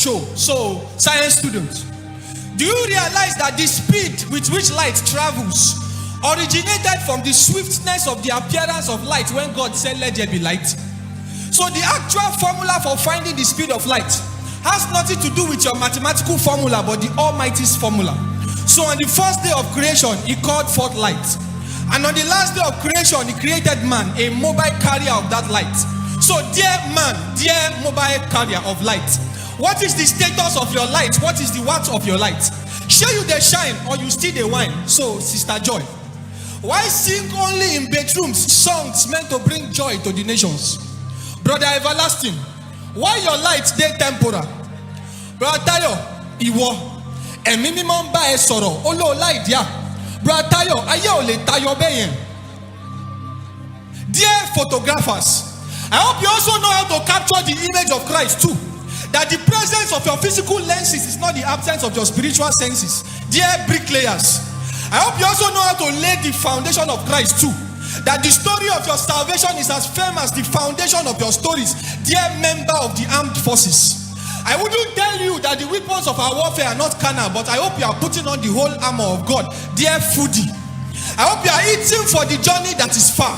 show. So, science students, do you realize that the speed with which light travels originated from the swiftness of the appearance of light when God said, "Let there be light"? So the actual formula for finding the speed of light has nothing to do with your mathematical formula, but the Almighty's formula. So on the first day of creation, He called forth light. And on the last day of creation, He created man, a mobile carrier of that light. So dear man, dear mobile carrier of light, what is the status of your light? What is the watts of your light? Share you the shine or you still the wine? So Sister Joy, why sing only in bedrooms songs meant to bring joy to the nations? Brother Everlasting, why your light dey temporal? Brother Tayo, Iwo, ẹ̀mí mímọ́ ń bá ẹ sọ̀rọ̀, ó lóò láì díà. Brother Tayo, ayé ò lè tayọ bẹ́yẹn. Dear photographers, I hope you also know how to capture the image of Christ too. That the presence of your physical lenses is not the absence of your spiritual senses. Dear bricklayers, I hope you also know how to lay the foundation of Christ too. That the story of your salvation is as firm as the foundation of your stories. Dear member of the armed forces, I wouldn't tell you that the weapons of our warfare are not carnal, but I hope you are putting on the whole armor of God. Dear foodie, I hope you are eating for the journey that is far.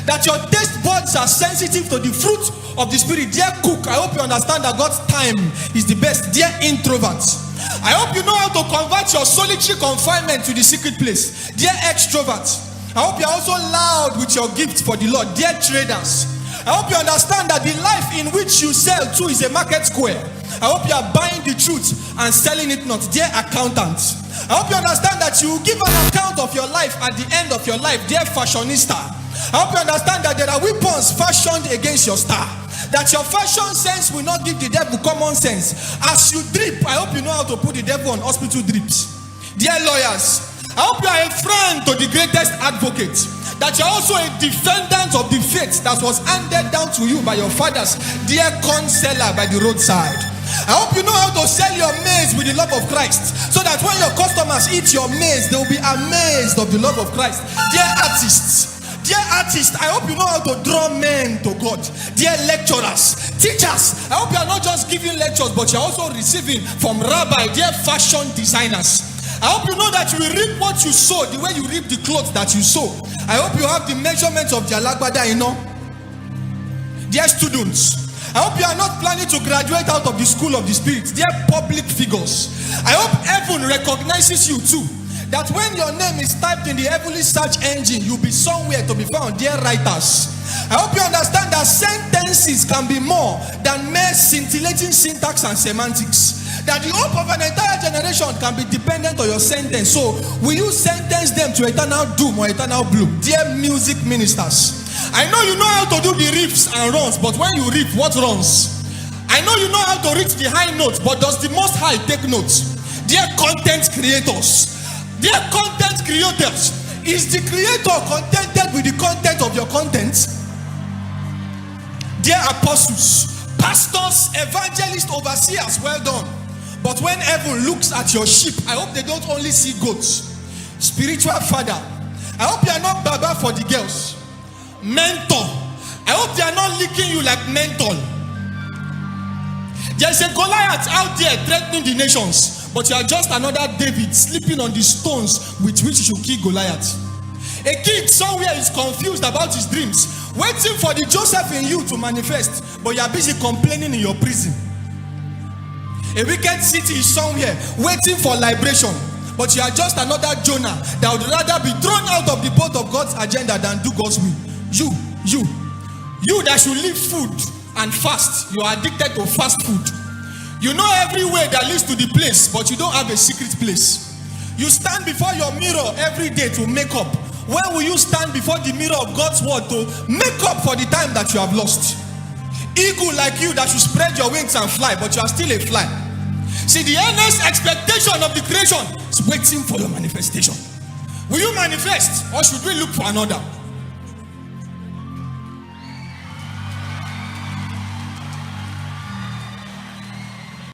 That your taste buds are sensitive to the fruit of the Spirit. Dear cook, I hope you understand that God's time is the best. Dear introverts, I hope you know how to convert your solitary confinement to the secret place. Dear extroverts, I hope you are also loud with your gifts for the Lord. Dear traders, I hope you understand that the life in which you sell too is a market square. I hope you are buying the truth and selling it not. Dear accountants, I hope you understand that you will give an account of your life at the end of your life. Dear fashionista, I hope you understand that there are weapons fashioned against your star. That your fashion sense will not give the devil common sense. As you drip, I hope you know how to put the devil on hospital drips. Dear lawyers, I hope you are a friend to the greatest advocate. That you are also a defendant of the faith that was handed down to you by your fathers. Dear counselor by the roadside, I hope you know how to sell your maize with the love of Christ, so that when your customers eat your maize, they will be amazed of the love of Christ. Dear artists, I hope you know how to draw men to God. Dear lecturers, teachers, I hope you are not just giving lectures, but you are also receiving from rabbi. Dear fashion designers, I hope you know that you will reap what you sow, the way you reap the clothes that you sow. I hope you have the measurements of the alagbada, you know. Dear students, I hope you are not planning to graduate out of the school of the Spirit. Dear public figures, I hope heaven recognizes you too. That when your name is typed in the heavenly search engine, you'll be somewhere to be found. Dear writers, I hope you understand that sentences can be more than mere scintillating syntax and semantics. That the hope of an entire generation can be dependent on your sentence. So, will you sentence them to eternal doom or eternal bloom? Dear music ministers, I know you know how to do the riffs and runs, but when you riff, what runs? I know you know how to reach the high notes, but does the Most High take notes? Dear content creators, is the creator contented with the content of your content? Dear apostles, pastors, evangelists, overseers, well done. But when heaven looks at your sheep, I hope they don't only see goats. Spiritual father, I hope you are not baba for the girls. Mentor, I hope they are not licking you like menthol. There's a Goliath out there threatening the nations, but you are just another David sleeping on the stones with which you should kill Goliath. A kid somewhere is confused about his dreams, waiting for the Joseph in you to manifest, but you are busy complaining in your prison. A wicked city is somewhere waiting for liberation, but you are just another Jonah that would rather be thrown out of the boat of God's agenda than do God's will. You that should leave food and fast, you are addicted to fast food. You know every way that leads to the place, but you don't have a secret place. You stand before your mirror every day to make up. When will you stand before the mirror of God's word to make up for the time that you have lost? Eagle like you that should spread your wings and fly, but you are still a fly. See, the earnest expectation of the creation is waiting for your manifestation. Will you manifest, or should we look for another?